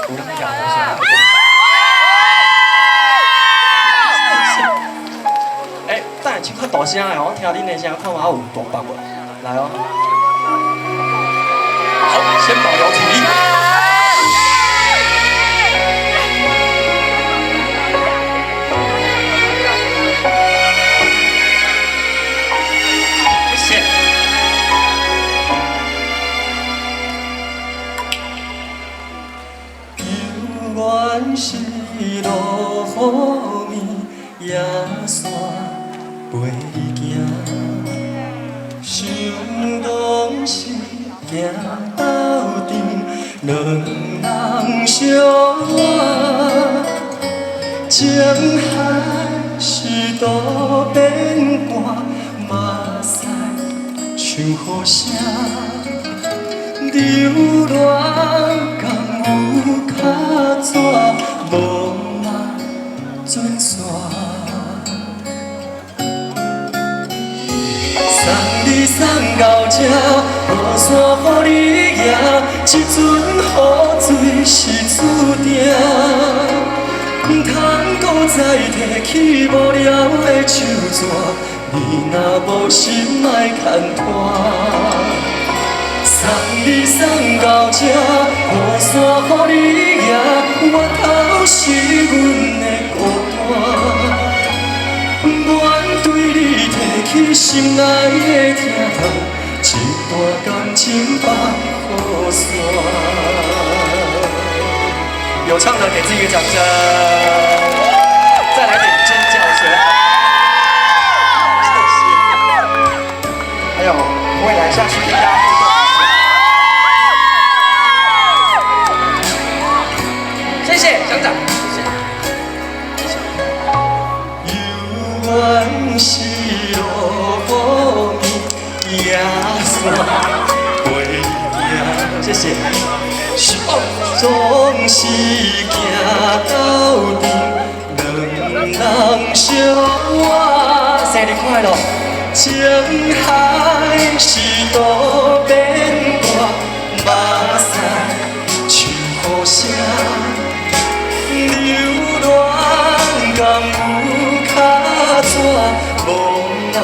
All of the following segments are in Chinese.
有人咬我说。哎，等下请较大声的，我听恁的声，看我有大棒无？来哦。好，先保留体力。谢谢。永远是路面野山陪你行，想拢是行斗阵，两人相爱。情海是多变卦，马赛唱好声，流浪敢有脚纸，无嘛转线。送你送到这，雨伞予你拿，这阵雨水是注定。唔通搁再提起无聊的手纸，你若无心莫牵拖。送你送到这，雨伞予你拿，我头是阮的孤单。愿对你提起心爱的疼，一段感情放雨伞。有唱的给自己一个掌声，再来点尖叫声，谢谢。还有未来下去的大家谢谢乡长，谢谢。永远是路面野山陪你，谢谢。总是行斗阵，两人相爱。生日快乐！情海是多变卦，马赛唱好声，流浪敢有脚纸，无那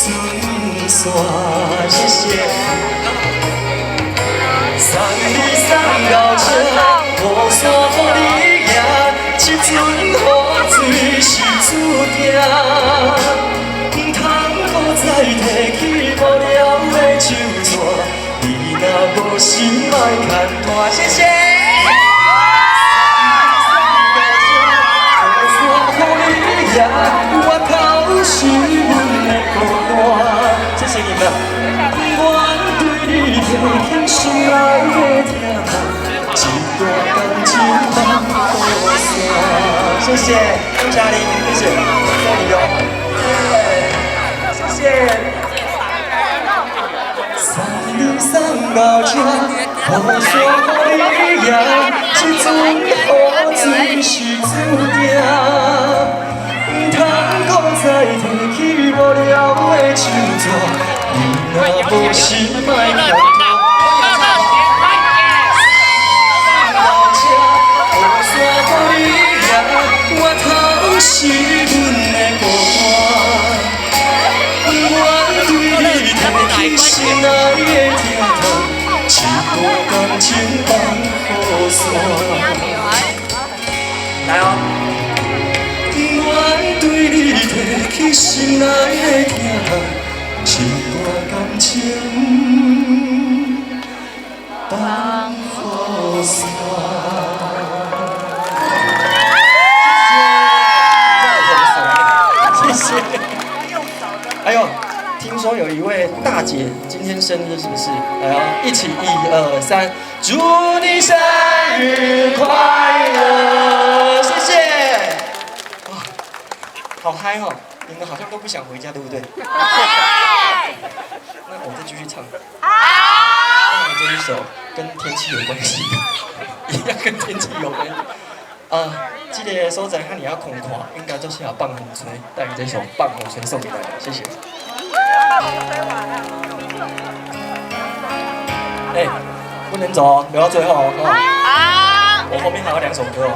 船线。谢谢。送你送到这，雨伞予你拿，这阵雨水是注定。唔通搁再提起无聊的手纸，你若无心莫牵拖。谢谢。我头是阮的孤单，谢谢你们。我对你提起心爱的疼，一段感情放雨伞。谢谢张嘉玲，谢谢，送你哦，谢谢。送你送到这，雨伞予你拿，这阵雨水是注定。唔通搁再提起无聊的手纸，你若无心莫牵拖。到这，雨伞予你拿，我头是阮的孤单。我对你提起心爱的疼，一段感情放雨伞。来哦。对你提起心爱的疼，一段感情放雨伞。谢谢。还有，听说有一位大姐今天生日，是不是？来哦，一起1、2、3，祝你生日快乐！谢谢。好嗨哦！你们好像都不想回家，对不对？对。那我再继续唱。好。那这一首跟天气有关系，一样跟天气有关。这个所在和你要空旷，应该就是要棒风吹，带这首棒风吹送给大家，谢谢。不能走哦，留到最后哦。好。我后面还有2首歌哦，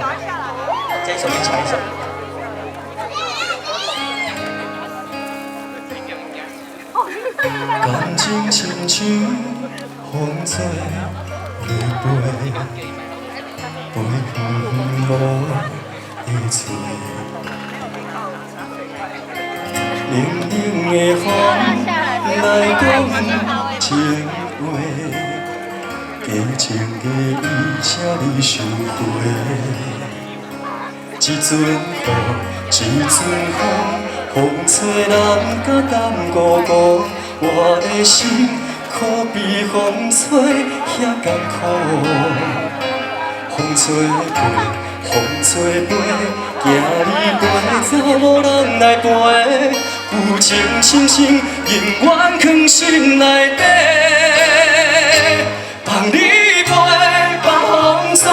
这一首跟下一首。感情亲像风吹雨飞，飞远无地吹。冷冷的风来讲情话，假情的伊请你收回。一阵雨，一阵风，风吹人甲淡孤孤，我的心可比风吹遐艰苦。风吹飞，风吹飞，行你陪，走无人来陪。旧情深深，永远藏心内底。放你飞，放风吹，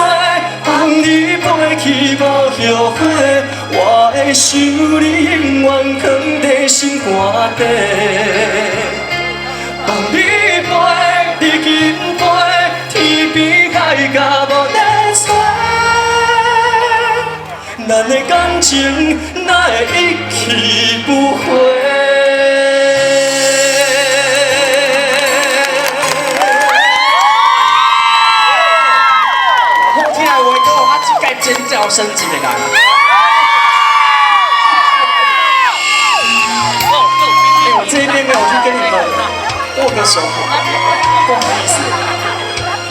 放你飞去无后悔。我会想你，永远藏在心肝底。放你飞，你紧飞，天边海角无在找。咱的感情哪会一去不回？好听的话，搁有我一届尖叫升级的人。我这一边没有去跟你们握个手，不好意思，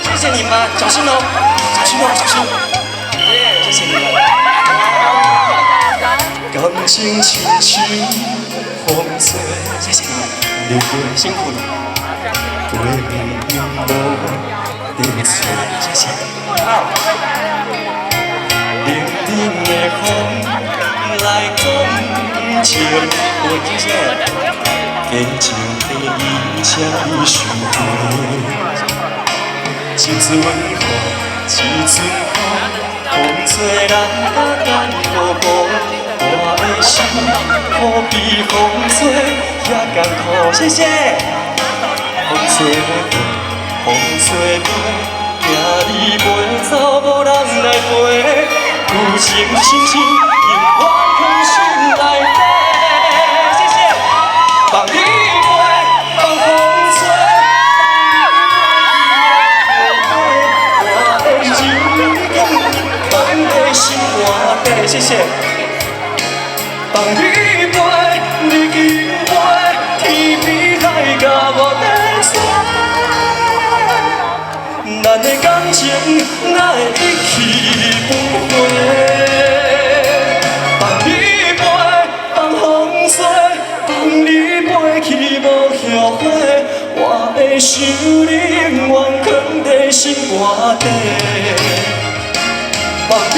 谢谢你们，小心哦，小心哦，小心。谢谢你们。感情亲像风吹，谢谢你们，你们辛苦了。飞远无地吹，谢谢。冷冷的风来讲情话，谢谢。假情的伊请你收回。一阵雨，一阵风，风吹人甲淡孤孤。我的心可比风吹遐艰苦，谢谢。风吹飞，风吹飞，行你陪，走无人来陪。旧情深深，永远藏心内底。谢谢。放你飞，放风吹，我的情放在心肝底，谢谢。放你飞，你紧飞，天边海角无在找。咱的感情哪会一去不回？放你飞，放风吹，放你飞去无后悔。我会想你，永远藏在心肝底。放你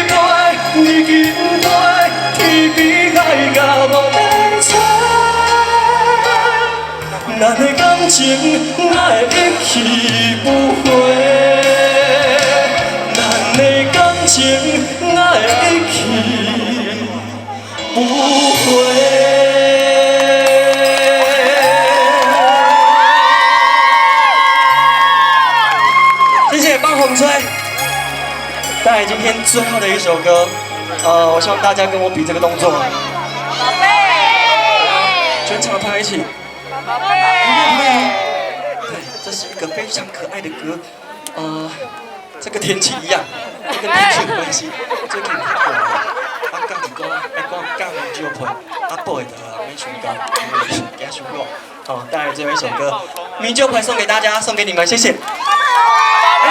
飞，你紧飞。天边海角无在找，咱的感情哪会一去不回？咱的感情哪会一去不回？谢谢放风吹，带来今天最后的一首歌。我希望大家跟我比这个动作，宝贝，全场拍一起，宝贝，对，这是一个非常可爱的歌，这个天气一样，这跟天气有关系，最近我讲一个，讲面酒配，不会的，没想到，给他想过，带来最后一首歌，米酒配送给大家，送给你们，谢谢。